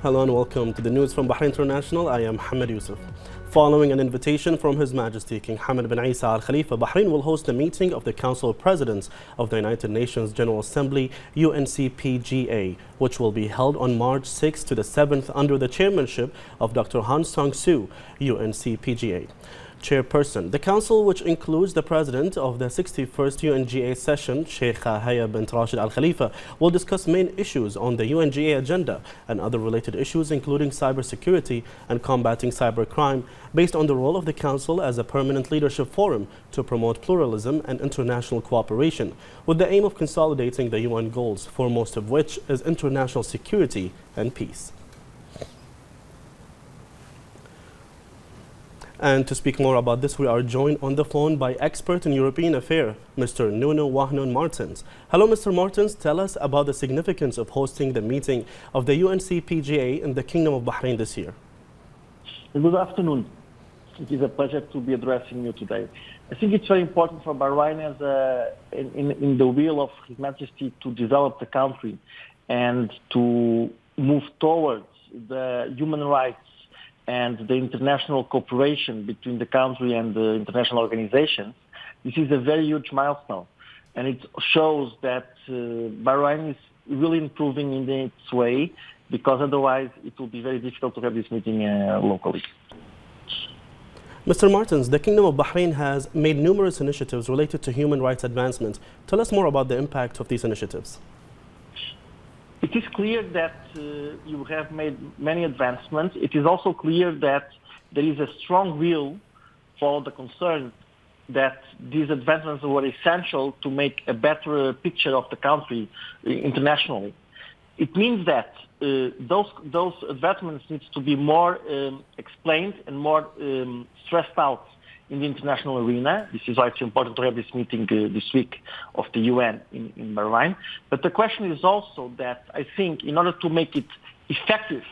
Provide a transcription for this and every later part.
Hello and welcome to the news from Bahrain International. I am Mohammed Yusuf. Following an invitation from His Majesty King Hamad bin Isa Al Khalifa, Bahrain will host a meeting of the Council of Presidents of the United Nations General Assembly, UNCPGA, which will be held on March 6th to the 7th under the chairmanship of Dr. Han Sang-soo, UNCPGA chairperson. The council, which includes the president of the 61st UNGA session, Sheikh Haya bint Rashid Al Khalifa, will discuss main issues on the UNGA agenda and other related issues, including cybersecurity and combating cybercrime, based on the role of the council as a permanent leadership forum to promote pluralism and international cooperation, with the aim of consolidating the UN goals, foremost of which is international security and peace. And to speak more about this, we are joined on the phone by expert in European affairs, Mr. Nuno Wahnon Martins. Hello, Mr. Martins. Tell us about the significance of hosting the meeting of the UNCPGA in the Kingdom of Bahrain this year. Good afternoon. It is a pleasure to be addressing you today. I think it's very important for Bahrain as in the will of His Majesty to develop the country and to move towards the human rights and the international cooperation between the country and the international organizations. This is a very huge milestone, and it shows that Bahrain is really improving in its way, because otherwise it will be very difficult to have this meeting locally. Mr. Martins, the Kingdom of Bahrain has made numerous initiatives related to human rights advancement. Tell us more about the impact of these initiatives. It is clear that you have made many advancements. It is also clear that there is a strong will for the concerned that these advancements were essential to make a better picture of the country internationally. It means that those advancements need to be more explained and more stressed out in the international arena. This is why it's important to have this meeting this week of the UN in Bahrain. But the question is also that I think in order to make it effective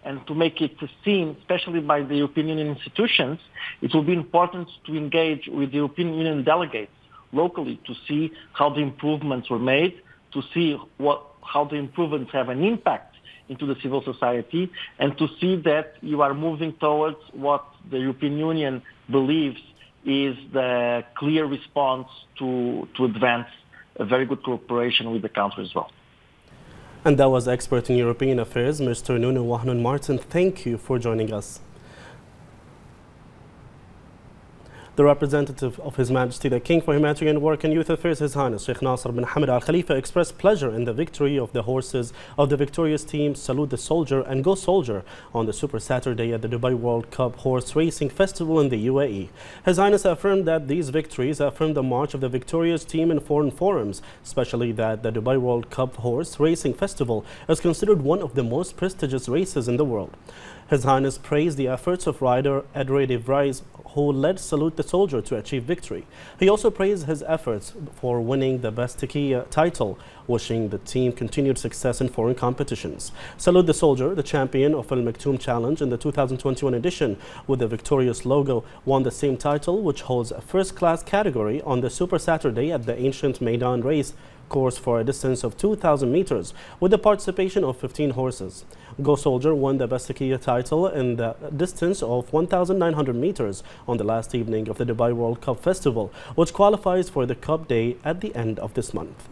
and to make it seen, especially by the European Union institutions, it will be important to engage with the European Union delegates locally to see how the improvements were made, to see how the improvements have an impact into the civil society, and to see that you are moving towards what the European Union believes is the clear response to advance a very good cooperation with the country as well. And that was expert in European affairs, Mr. Nuno Wahnon Martin. Thank you for joining us. The representative of His Majesty the King for Humanitarian Work and Youth Affairs, His Highness Sheikh Nasser bin Hamad Al Khalifa, expressed pleasure in the victory of the horses of the victorious team Salute the Soldier and Go Soldier on the Super Saturday at the Dubai World Cup Horse Racing Festival in the UAE. His Highness affirmed that these victories affirm the march of the victorious team in foreign forums, especially that the Dubai World Cup Horse Racing Festival is considered one of the most prestigious races in the world. His Highness praised the efforts of rider Edre de Vries, who led Salute the Soldier to achieve victory. He also praised his efforts for winning the Best Tequila title, wishing the team continued success in foreign competitions. Salute the Soldier, the champion of Al Maktoum Challenge in the 2021 edition with the victorious logo, won the same title, which holds a first-class category on the Super Saturday at the ancient Maidan race course for a distance of 2,000 meters with the participation of 15 horses. Go Soldier won the Best Tequila title in the distance of 1,900 meters on the last evening of the Dubai World Cup Festival, which qualifies for the Cup Day at the end of this month.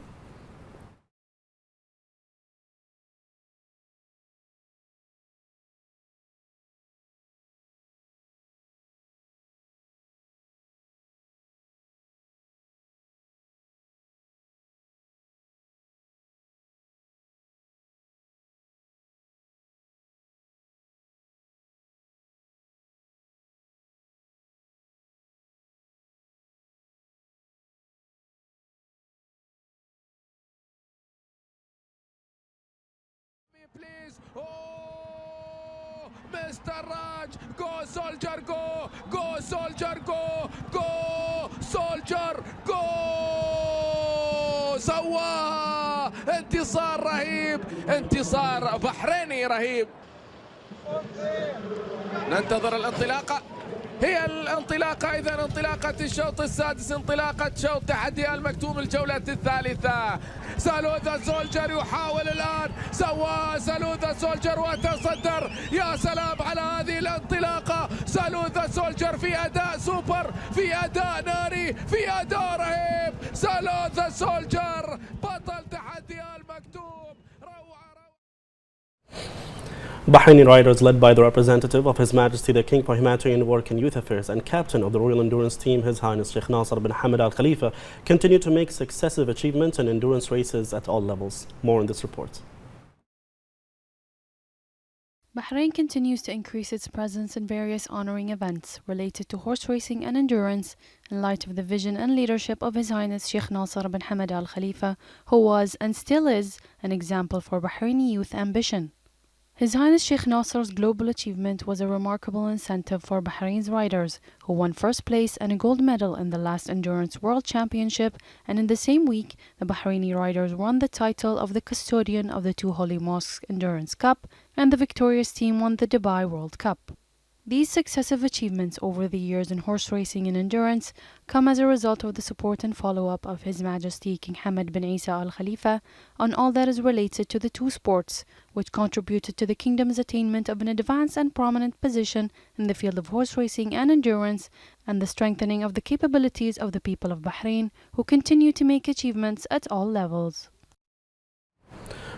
Please, oh, Mr. Raj, go Soldier, go, go Soldier, go, go Soldier, go. سواها انتصار رهيب، انتصار بحريني رهيب. ننتظر الانطلاقة. هي الانطلاقة، إذا انطلاقة الشوط السادس، انطلاقة شوط تحدي المكتوم الجولة الثالثة. سالوذا سولجر يحاول الآن، سوى سالوذا سولجر وتصدر. يا سلام على هذه الانطلاقة، سالوذا سولجر في أداء سوبر، في أداء ناري، في أداء رهيب. سالوذا سولجر بطل تحدي المكتوم. Bahraini riders led by the representative of His Majesty the King for Humanitarian Work and Youth Affairs and captain of the Royal Endurance Team, His Highness Sheikh Nasser bin Hamad Al Khalifa, continue to make successive achievements in endurance races at all levels. More in this report. Bahrain continues to increase its presence in various honoring events related to horse racing and endurance in light of the vision and leadership of His Highness Sheikh Nasser bin Hamad Al Khalifa, who was and still is an example for Bahraini youth ambition. His Highness Sheikh Nasser's global achievement was a remarkable incentive for Bahrain's riders, who won first place and a gold medal in the last Endurance World Championship, and in the same week, the Bahraini riders won the title of the custodian of the Two Holy Mosques Endurance Cup, and the victorious team won the Dubai World Cup. These successive achievements over the years in horse racing and endurance come as a result of the support and follow-up of His Majesty King Hamad bin Isa Al Khalifa on all that is related to the two sports, which contributed to the kingdom's attainment of an advanced and prominent position in the field of horse racing and endurance, and the strengthening of the capabilities of the people of Bahrain, who continue to make achievements at all levels.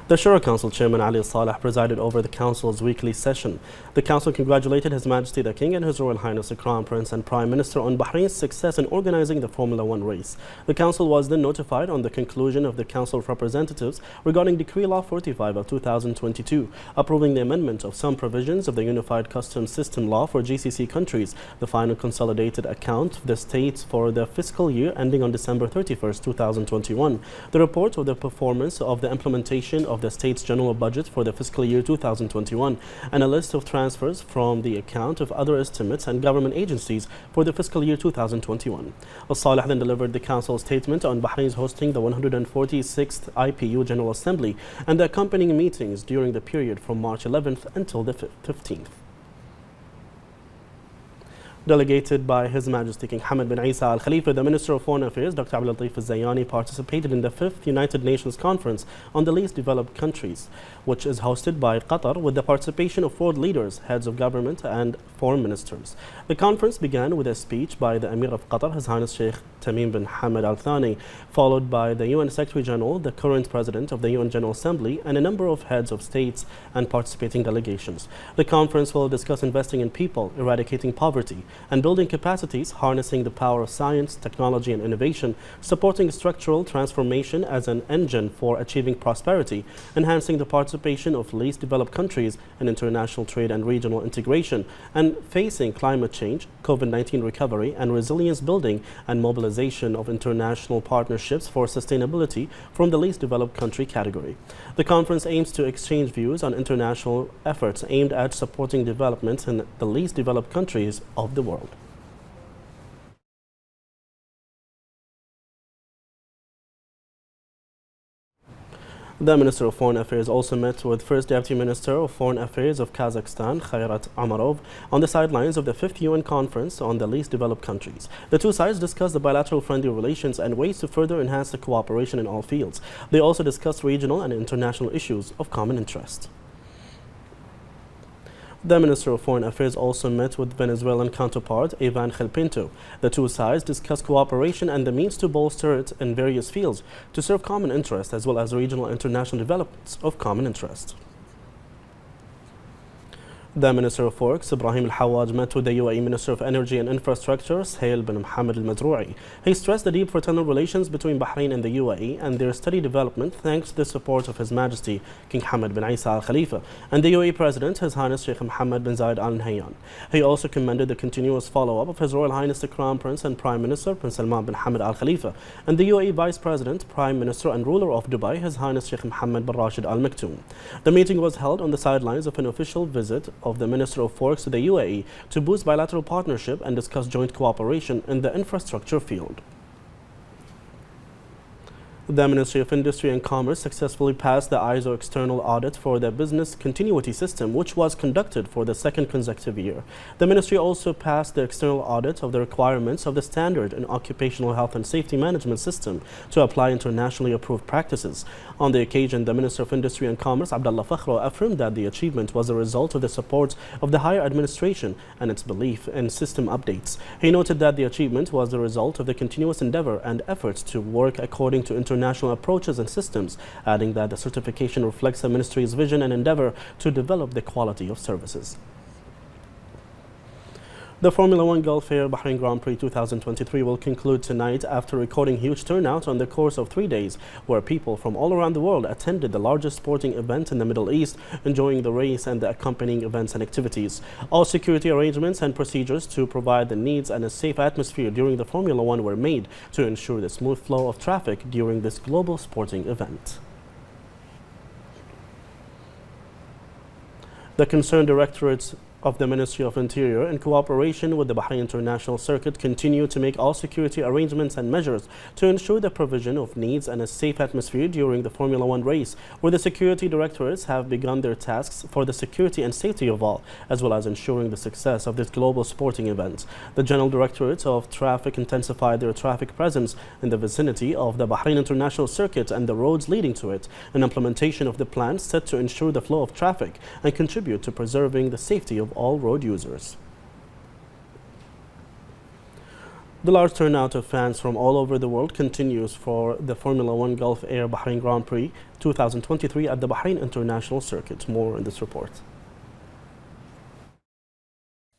The Shura Council Chairman Ali Saleh presided over the Council's weekly session. The Council congratulated His Majesty the King and His Royal Highness the Crown Prince and Prime Minister on Bahrain's success in organizing the Formula One race. The Council was then notified on the conclusion of the Council of Representatives regarding Decree Law 45 of 2022, approving the amendment of some provisions of the Unified Customs System Law for GCC countries, the final consolidated account of the states for the fiscal year ending on December 31st, 2021. The report of the performance of the implementation of the state's general budget for the fiscal year 2021 and a list of transfers from the account of other estimates and government agencies for the fiscal year 2021. Al-Saleh then delivered the Council statement on Bahrain's hosting the 146th IPU General Assembly and the accompanying meetings during the period from March 11th until the 15th. Delegated by His Majesty King Hamad bin Isa Al Khalifa, the Minister of Foreign Affairs, Dr. Abdul Latif Al-Zayani, participated in the 5th United Nations Conference on the Least Developed Countries, which is hosted by Qatar with the participation of world leaders, heads of government and foreign ministers. The conference began with a speech by the Emir of Qatar, His Highness Sheikh Tamim bin Hamad Al Thani, followed by the UN Secretary General, the current President of the UN General Assembly, and a number of heads of states and participating delegations. The conference will discuss investing in people, eradicating poverty, and building capacities, harnessing the power of science, technology and innovation, supporting structural transformation as an engine for achieving prosperity, enhancing the participation of least developed countries in international trade and regional integration, and facing climate change, COVID-19 recovery and resilience building and mobilization of international partnerships for sustainability from the least developed country category. The conference aims to exchange views on international efforts aimed at supporting development in the least developed countries of the world. The Minister of Foreign Affairs also met with First Deputy Minister of Foreign Affairs of Kazakhstan, Khairat Amarov, on the sidelines of the 5th UN Conference on the Least Developed Countries. The two sides discussed the bilateral friendly relations and ways to further enhance the cooperation in all fields. They also discussed regional and international issues of common interest. The Minister of Foreign Affairs also met with Venezuelan counterpart Ivan Gelpinto. The two sides discussed cooperation and the means to bolster it in various fields to serve common interests as well as regional and international developments of common interest. The Minister of Works, Ibrahim Al-Hawaj, met with the UAE Minister of Energy and Infrastructure, Sahel bin Mohammed Al-Mazrou'i. He stressed the deep fraternal relations between Bahrain and the UAE and their steady development thanks to the support of His Majesty King Hamad bin Isa Al Khalifa and the UAE President, His Highness Sheikh Mohammed bin Zayed Al Nahyan. He also commended the continuous follow-up of His Royal Highness the Crown Prince and Prime Minister Prince Salman bin Hamad Al Khalifa and the UAE Vice President, Prime Minister and Ruler of Dubai, His Highness Sheikh Mohammed bin Rashid Al Maktoum. The meeting was held on the sidelines of an official visit of the Minister of Works to the UAE to boost bilateral partnership and discuss joint cooperation in the infrastructure field. The Ministry of Industry and Commerce successfully passed the ISO external audit for the business continuity system, which was conducted for the second consecutive year. The Ministry also passed the external audit of the requirements of the standard and occupational health and safety management system to apply internationally approved practices. On the occasion, the Minister of Industry and Commerce, Abdullah Fakhro, affirmed that the achievement was a result of the support of the higher administration and its belief in system updates. He noted that the achievement was the result of the continuous endeavor and efforts to work according to international approaches and systems, adding that the certification reflects the Ministry's vision and endeavor to develop the quality of services. The Formula One Gulf Air Bahrain Grand Prix 2023 will conclude tonight after recording huge turnout on the course of 3 days, where people from all around the world attended the largest sporting event in the Middle East, enjoying the race and the accompanying events and activities. All security arrangements and procedures to provide the needs and a safe atmosphere during the Formula One were made to ensure the smooth flow of traffic during this global sporting event. The concerned directorates of the Ministry of Interior, in cooperation with the Bahrain International Circuit, continue to make all security arrangements and measures to ensure the provision of needs and a safe atmosphere during the Formula One race, where the security directorates have begun their tasks for the security and safety of all, as well as ensuring the success of this global sporting event. The General Directorate of Traffic intensified their traffic presence in the vicinity of the Bahrain International Circuit and the roads leading to it, an implementation of the plan set to ensure the flow of traffic and contribute to preserving the safety of all road users. The large turnout of fans from all over the world continues for the Formula One Gulf Air Bahrain Grand Prix 2023 at the Bahrain International Circuit. More in this report.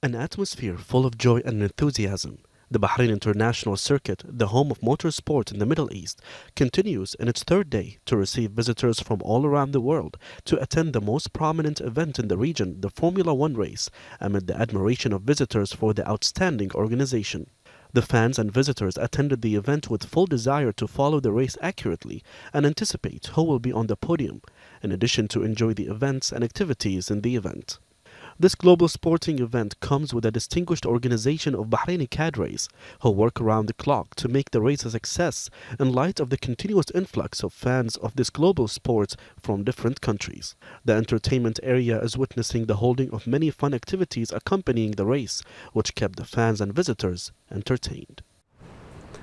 An atmosphere full of joy and enthusiasm. The Bahrain International Circuit, the home of motorsport in the Middle East, continues in its third day to receive visitors from all around the world to attend the most prominent event in the region, the Formula One race, amid the admiration of visitors for the outstanding organization. The fans and visitors attended the event with full desire to follow the race accurately and anticipate who will be on the podium, in addition to enjoy the events and activities in the event. This global sporting event comes with a distinguished organization of Bahraini cadres who work around the clock to make the race a success in light of the continuous influx of fans of this global sport from different countries. The entertainment area is witnessing the holding of many fun activities accompanying the race, which kept the fans and visitors entertained.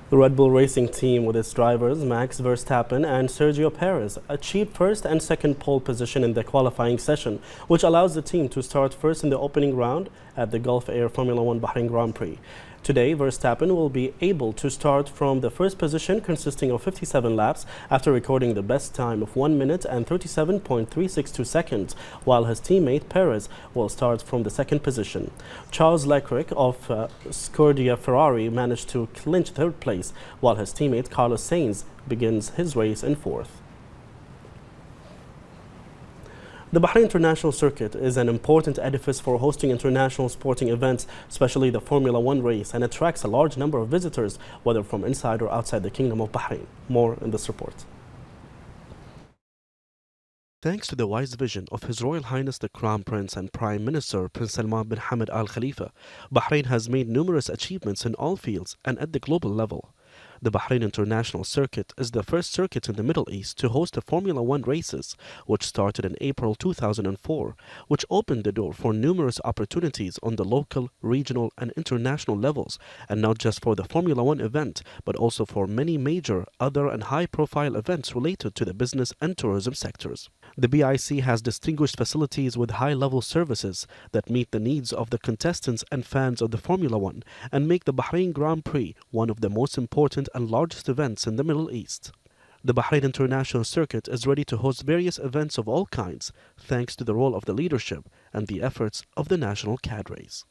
The Red Bull Racing team, with its drivers Max Verstappen and Sergio Perez, achieved first and second pole position in the qualifying session, which allows the team to start first in the opening round at the Gulf Air Formula One Bahrain Grand Prix. Today, Verstappen will be able to start from the first position, consisting of 57 laps, after recording the best time of 1 minute and 37.362 seconds, while his teammate Perez will start from the second position. Charles Leclerc of Scuderia Ferrari managed to clinch third place, while his teammate Carlos Sainz begins his race in fourth. The Bahrain International Circuit is an important edifice for hosting international sporting events, especially the Formula One race, and attracts a large number of visitors, whether from inside or outside the Kingdom of Bahrain. More in this report. Thanks to the wise vision of His Royal Highness the Crown Prince and Prime Minister Prince Salman bin Hamad Al Khalifa, Bahrain has made numerous achievements in all fields and at the global level. The Bahrain International Circuit is the first circuit in the Middle East to host the Formula One races, which started in April 2004, which opened the door for numerous opportunities on the local, regional, and international levels, and not just for the Formula One event, but also for many major, other, and high-profile events related to the business and tourism sectors. The BIC has distinguished facilities with high-level services that meet the needs of the contestants and fans of the Formula One and make the Bahrain Grand Prix one of the most important and largest events in the Middle East. The Bahrain International Circuit is ready to host various events of all kinds, thanks to the role of the leadership and the efforts of the national cadres.